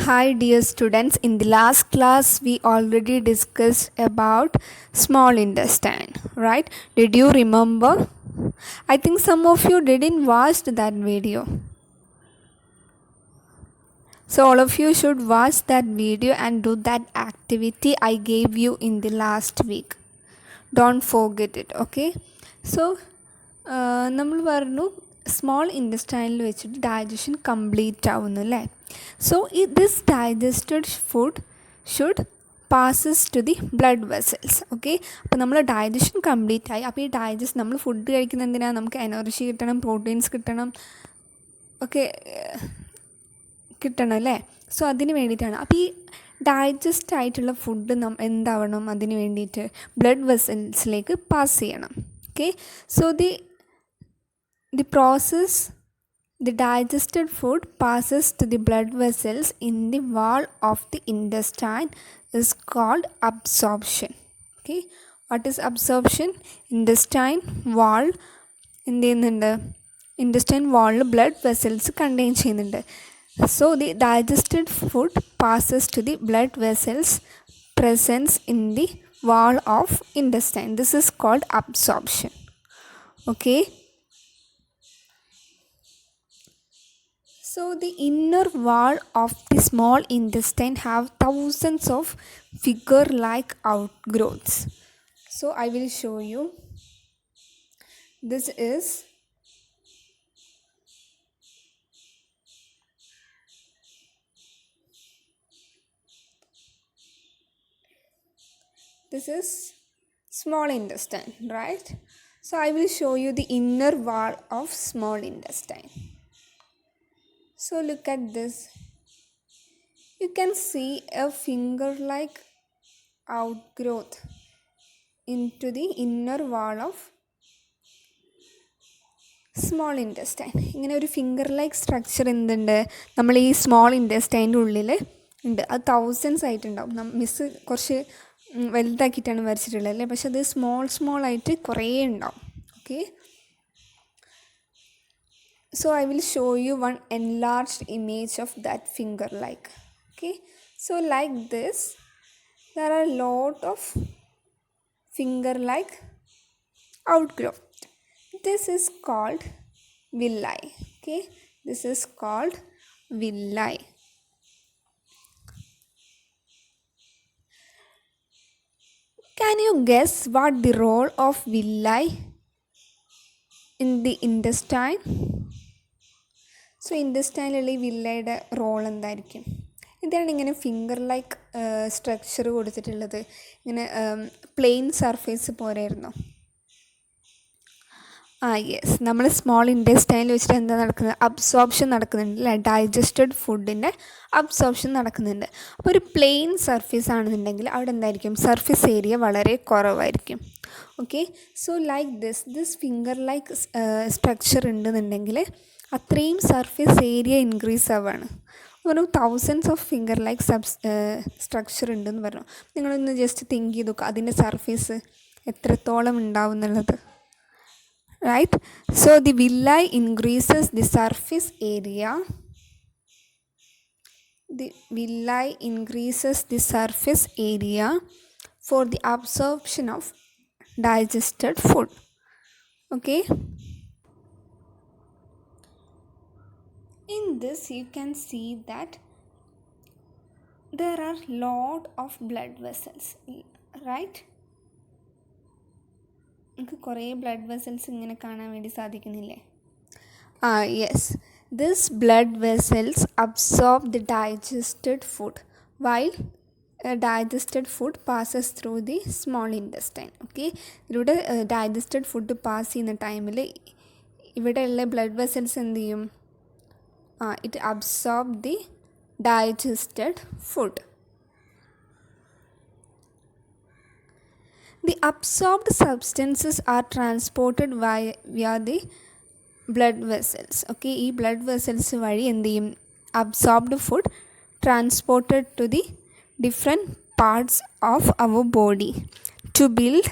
Hi dear students, in the last class we already discussed about small intestine, right? Did you remember? I think some of you didn't watch that video. So all of you should watch that video and do that activity I gave you in the last week. Don't forget it, okay? So നമ്മൾ പറഞ്ഞു small ഇൻറ്റസ്റ്റൈനിൽ വെച്ചിട്ട് digestion complete ആവുന്നു അല്ലേ. So this digested food should passes to the blood vessels. Okay, അപ്പോൾ നമ്മൾ digestion complete ആയി. അപ്പോൾ ഈ ഡൈജസ്റ്റ് നമ്മൾ ഫുഡ് കഴിക്കുന്ന എന്തിനാണ്? നമുക്ക് എനർജി കിട്ടണം, പ്രോട്ടീൻസ് കിട്ടണം, ഒക്കെ കിട്ടണം അല്ലേ. സോ അതിന് വേണ്ടിയിട്ടാണ്. അപ്പോൾ ഈ ഡൈജസ്റ്റ് ആയിട്ടുള്ള ഫുഡ് എന്താവണം? അതിന് വേണ്ടിയിട്ട് ബ്ലഡ് വെസൽസിലേക്ക് പാസ് ചെയ്യണം. Okay, so the process, the digested food passes to the blood vessels in the wall of the intestine is called absorption. Okay, what is absorption? Intestine wall എന്ത് ചെയ്യുന്നുണ്ട്? intestine wall blood vessels contain ചെയ്യുന്നുണ്ട്. So the digested food passes to the blood vessels presence in the wall of intestine. This is called absorption. Okay, so the inner wall of the small intestine have thousands of figure-like outgrowths. So I will show you. This is small intestine, right? So I will show you the inner wall of small intestine. So look at this. You can see a finger-like outgrowth into the inner wall of small intestine. ഇങ്ങനെ ഒരു finger like structure എന്തുണ്ട് നമ്മൾ ഈ small ഇൻറ്റസ്റ്റൈൻ്റെ ഉള്ളിൽ ഉണ്ട്. അത് thousands ആയിട്ടുണ്ടാവും. Miss കുറച്ച് വലുതാക്കിയിട്ടാണ് വരച്ചിട്ടുള്ളത് അല്ലേ, പക്ഷെ അത് സ്മോൾ ആയിട്ട് കുറേ ഉണ്ടാവും. Okay, so I will show you one enlarged image of that finger like. Okay, so like this there are a lot of finger like outgrowth. This is called villi. Okay, this is called villi. Can you guess what the role of villi in the intestine? So ഇൻറ്റസ്റ്റൈനിലുള്ള ഈ വില്ലയുടെ role എന്തായിരിക്കും? ഇതാണ് ഇങ്ങനെ finger like structure കൊടുത്തിട്ടുള്ളത്. ഇങ്ങനെ plain surface പോലെയായിരുന്നോ? Yes, നമ്മൾ small ഇൻറ്റസ്റ്റൈനിൽ വെച്ചിട്ട് എന്താ നടക്കുന്നത്? അബ്സോർപ്ഷൻ നടക്കുന്നുണ്ട് അല്ലേ, ഡൈജസ്റ്റഡ് ഫുഡിൻ്റെ അബ്സോർപ്ഷൻ നടക്കുന്നുണ്ട്. അപ്പോൾ ഒരു പ്ലെയിൻ സർഫേസ് ആണെന്നുണ്ടെങ്കിൽ അവിടെ എന്തായിരിക്കും? സർഫേസ് ഏരിയ വളരെ കുറവായിരിക്കും. Okay, so like this finger like structure ഉണ്ടെന്നുണ്ടെങ്കിൽ അത്രയും സർഫേസ് ഏരിയ ഇൻക്രീസ് ആവുകയാണ്. പറഞ്ഞു thousands of finger like structure ഉണ്ടെന്ന് പറഞ്ഞു. നിങ്ങളൊന്ന് ജസ്റ്റ് തിങ്ക് ചെയ്ത് നോക്കുക അതിൻ്റെ സർഫേസ് എത്രത്തോളം ഉണ്ടാവും എന്നുള്ളത്. Right, so the villi increases the surface area. The villi increases the surface area for the absorption of digested food. Okay, in this you can see that there are lot of blood vessels, right? നമുക്ക് കുറേ blood vessels ഇങ്ങനെ കാണാൻ വേണ്ടി സാധിക്കുന്നില്ലേ? Yes, this blood vessels absorb the digested food while digested food passes through the small intestine. Okay, ഇതിലൂടെ digested food pass ചെയ്യുന്ന ടൈമിൽ ഇവിടെയുള്ള ബ്ലഡ് വെസൽസ് എന്ത് ചെയ്യും? it absorb the digested food. The absorbed substances are transported via the blood vessels. Okay, ഈ blood vessels വഴി എന്ത് ചെയ്യും? absorbed food transported to the different parts of our body to build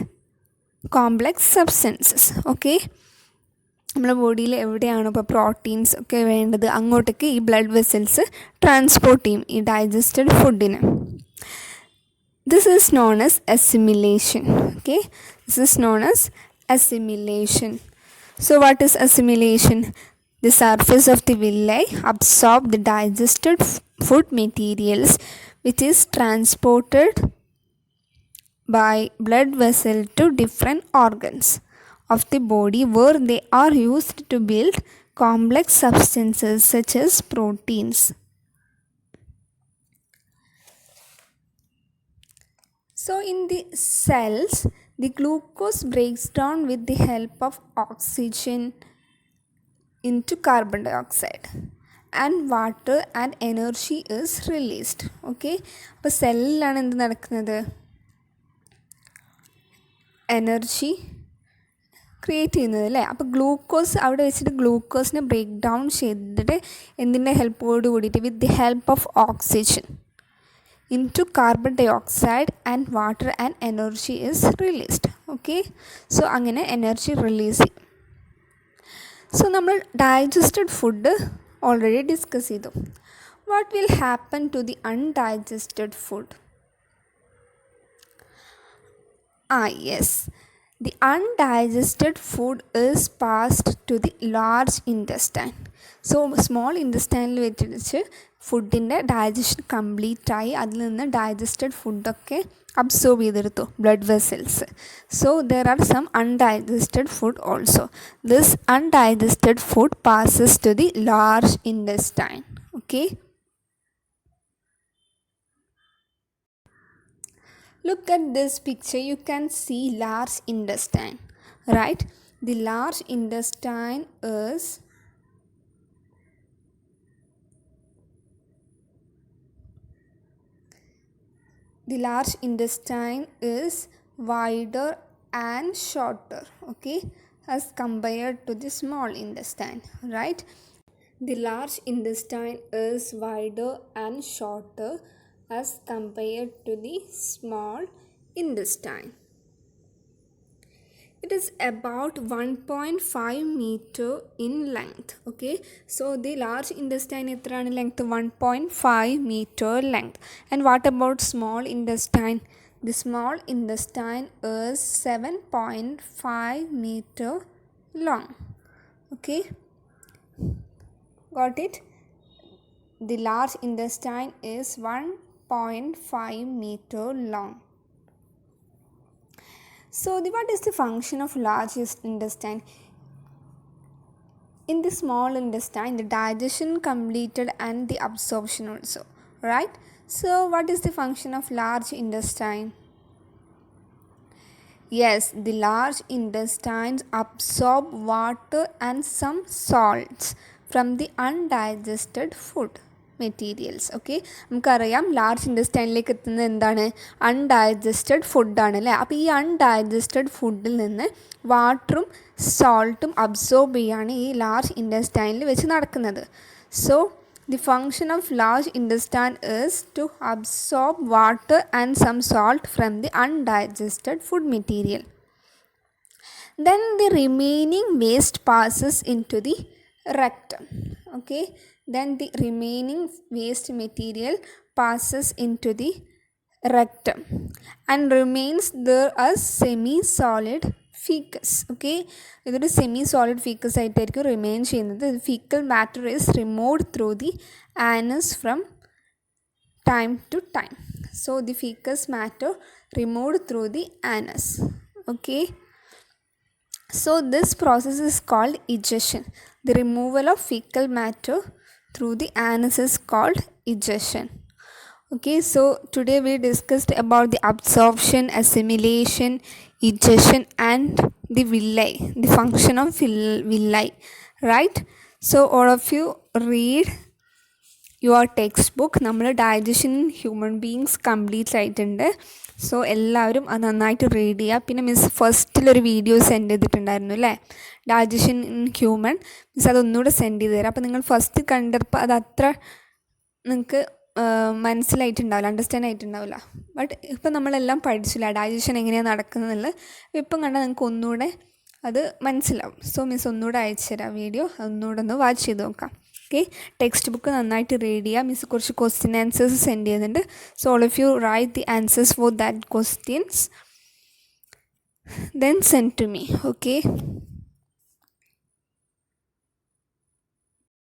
complex substances. Okay, നമ്മുടെ ബോഡിയിൽ എവിടെയാണോ ഇപ്പോൾ proteins ഒക്കെ വേണ്ടത് അങ്ങോട്ടേക്ക് ഈ ബ്ലഡ് വെസൽസ് ട്രാൻസ്പോർട്ട് ചെയ്യും ഈ ഡൈജസ്റ്റഡ് ഫുഡിനെ. This is known as assimilation. Okay, this is known as assimilation. So what is assimilation? The surface of the villi absorb the digested food materials which is transported by blood vessel to different organs of the body where they are used to build complex substances such as proteins. So in the cells, the glucose breaks down with the help of oxygen into carbon dioxide and water and energy is released. Okay, അപ്പോൾ സെല്ലിലാണ് എന്ത് നടക്കുന്നത്? Energy create ചെയ്യുന്നത് അല്ലേ. അപ്പോൾ glucose അവിടെ വെച്ചിട്ട് ഗ്ലൂക്കോസിനെ break down ചെയ്തിട്ട് എന്തിൻ്റെ ഹെൽപ്പോട് കൂടിയിട്ട് with the help of oxygen into carbon dioxide and water and energy is released. Okay, so അങ്ങനെ എനർജി റിലീസ് ചെയ്യും. സോ നമ്മൾ ഡൈജസ്റ്റഡ് ഫുഡ് ഓൾറെഡി ഡിസ്കസ് ചെയ്തു. What will happen to the undigested food? Yes, the undigested food is passed to the large intestine. So small ഇൻറ്റസ്റ്റൈനിൽ വെച്ച് ഫുഡിൻ്റെ digestion കംപ്ലീറ്റായി അതിൽ നിന്ന് digested ഫുഡൊക്കെ അബ്സോർബ് ചെയ്തെടുത്തു blood vessels. So there are some undigested food also. This undigested food passes to the large intestine. Okay, look at this picture, you can see large intestine, right? The large intestine is wider and shorter, okay, as compared to the small intestine, right? The large intestine is wider and shorter as compared to the small intestine. It is about 1.5 meter in length. Okay, so the large intestine എത്രയാണ് length? 1.5 meter length. And what about small intestine? The small intestine is 7.5 meter long. Okay, got it? The large intestine is 1.5 meter long. So what is the function of large intestine? In the small intestine, the digestion completed and the absorption also, right? So what is the function of large intestine? Yes, the large intestines absorb water and some salts from the undigested food materials. Okay, നമുക്കറിയാം large ഇൻറ്റസ്റ്റൈനിലേക്ക് എത്തുന്നത് എന്താണ്? Undigested ഫുഡാണ് അല്ലേ. അപ്പോൾ ഈ undigested ഫുഡിൽ നിന്ന് വാട്ടറും സോൾട്ടും അബ്സോർബ് ചെയ്യാണ് ഈ ലാർജ് ഇൻറ്റസ്റ്റൈനിൽ വെച്ച് നടക്കുന്നത്. So the function of large intestine is to absorb water and some salt from the undigested food material. Then the remaining waste passes into the rectum. Okay, then the remaining waste material passes into the rectum and remains there as semi-solid feces. Okay, ഇതൊരു semi-solid feces ആയിട്ടായിരിക്കും remain ചെയ്യുന്നത്. Fecal matter is removed through the anus from time to time. So the fecal matter removed through the anus. Okay, so this process is called egestion. The removal of fecal matter through the anus is called egestion. Okay, so today we discussed about the absorption, assimilation, egestion and the villi, the function of villi, right? So all of you read your textbook. നമ്മൾ digestion human beings complete ആയിട്ടുണ്ട്. So എല്ലാവരും അത് നന്നായിട്ട് read ചെയ്യുക. പിന്നെ miss ഫസ്റ്റിലൊരു video send ചെയ്തിട്ടുണ്ടായിരുന്നു അല്ലേ, digestion in human. Miss അതൊന്നുകൂടെ സെൻഡ് ചെയ്ത് തരാം. അപ്പോൾ നിങ്ങൾ ഫസ്റ്റ് കണ്ടപ്പോൾ അത് അത്ര നിങ്ങൾക്ക് മനസ്സിലായിട്ടുണ്ടാവില്ല, അണ്ടർസ്റ്റാൻഡ് ആയിട്ടുണ്ടാവില്ല. ബട്ട് ഇപ്പം നമ്മളെല്ലാം പഠിച്ചില്ല ഡൈജഷൻ എങ്ങനെയാണ് നടക്കുന്നതെന്നുള്ളത്. ഇപ്പം കണ്ടാൽ നിങ്ങൾക്ക് ഒന്നുകൂടെ അത് മനസ്സിലാവും. സോ മിസ് ഒന്നുകൂടെ അയച്ചു തരാം വീഡിയോ, ഒന്നുകൂടെ ഒന്ന് വാച്ച് ചെയ്ത് നോക്കാം. ഓക്കെ, ടെക്സ്റ്റ് ബുക്ക് നന്നായിട്ട് റീഡ് ചെയ്യുക. മിസ് കുറച്ച് ക്വസ്റ്റ്യൻ ആൻസേഴ്സ് സെൻഡ് ചെയ്യുന്നുണ്ട്. So all of you write the answers for that questions then send to me. Okay.